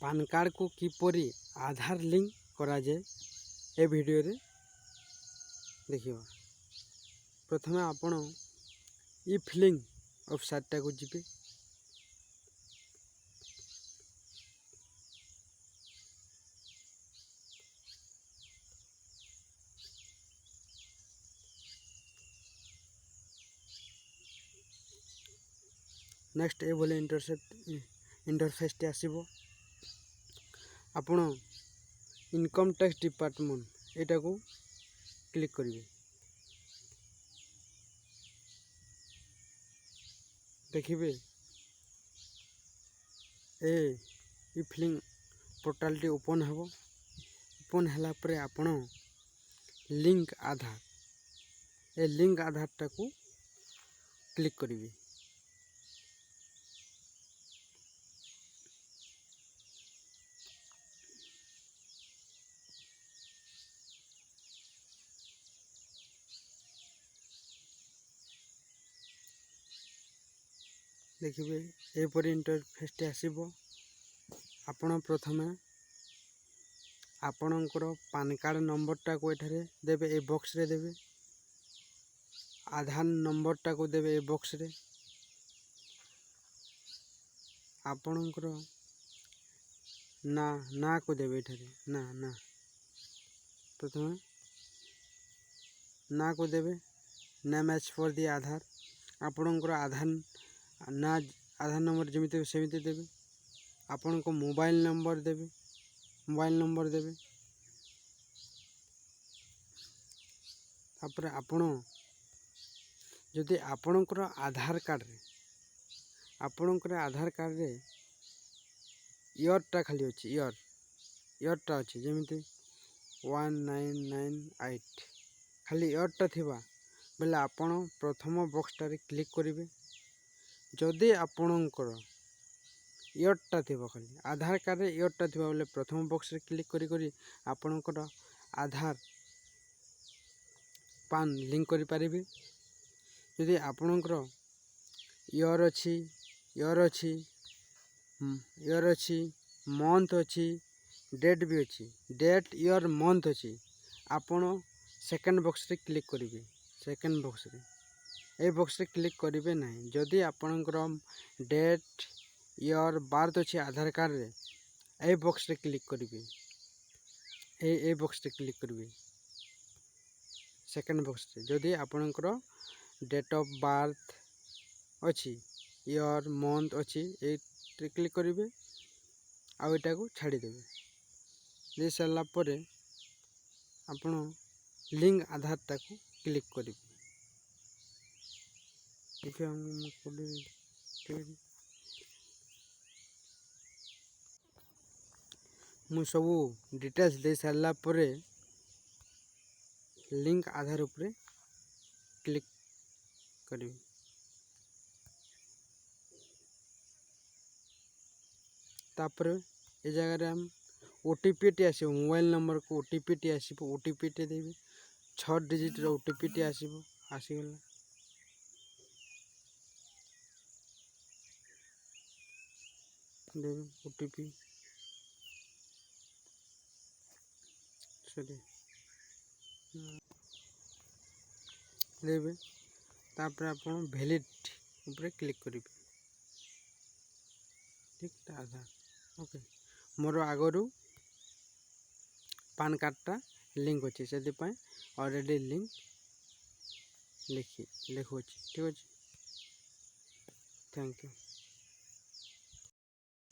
PAN card को किपरि आधार link करा जाए ए वीडियो रे देखिबा। प्रथमे आपण ई फिलिंग वेबसाइट को जिबे। नेक्स्ट ए बोले इंटरफेस टे आसीबो। आपण इनकम टैक्स डिपार्टमेंट एटा को क्लिक करिवे। देखिए ई फिलिंग पोर्टाल टी ओपन हेबो। ओपन हला परे आपण लिंक आधार ए लिंक आधार टा को क्लिक करिवे। देखिए एपरी इंटरफेस टे आसीबो। आपण प्रथमे आपणकर पान कार्ड नंबर टा को एठारे देबे, ए बॉक्स रे देबे। आधार नंबर टा को देबे ए बॉक्स रे। आपणकर ना को देबे एठारे ना प्रथमे ना को देबे। नेम एज फॉर दी आधार आपणकर आधार नंबर जमिते सेमिते देबे। आपण को मोबाइल नंबर देबे। तापर आपण जदि आपणकर आधार कार्ड रे ईयर टा खाली अछि, ईयर टा अछि जमिते 1998 खाली ईयर टा थिबा बेले आपण प्रथम बॉक्स टा रे क्लिक करिवे। जदि आपणकर ईयर टा थिबा खाली आधार कार्ड रे ईयर टा थिबा बेले प्रथम बॉक्स रे क्लिक करी आपणकर आधार पान लिंक करि पारिबे। यदि आपणकर ईयर अछि मंथ अछि डेट भी अछि, डेट ईयर मंथ अछि आपण सेकंड बॉक्स रे क्लिक करिवे। सेकंड बॉक्स रे ए बॉक्स रे क्लिक करिवे नहीं। जदि आपणकर डेट ईयर बार्थ अछि आधार कार्ड रे ए बॉक्स रे क्लिक करिवे। ए बॉक्स रे क्लिक करिवे सेकंड बॉक्स रे। जदि आपणकर डेट ऑफ बार्थ अछि ईयर मंथ अछि ए क्लिक करिवे आ एटा को छाड़ी देबे। दे सरला परे आपण लिंक आधार टा को क्लिक करिवे। देखिए मु सबू डिटेल्स दे सारला परे लिंक आधार उपरे क्लिक करिवे। तापर ए जगह रे हम ओटीपी टी आसीबो। मोबाइल नंबर को ओटीपी टी आसीबो। ओटीपी टी देबे। 6 डिजिट रो ओटीपी टी आसीबो। आसीगला देबे ओटीपी देबे। तापर आपण वैलिड ऊपर क्लिक करिवे। ठीक आधार ओके मोर आगरू पान कार्ड टा लिंक अच्छे से ऑलरेडी लिंक लिखु। ठीक अच्छे। Thank you.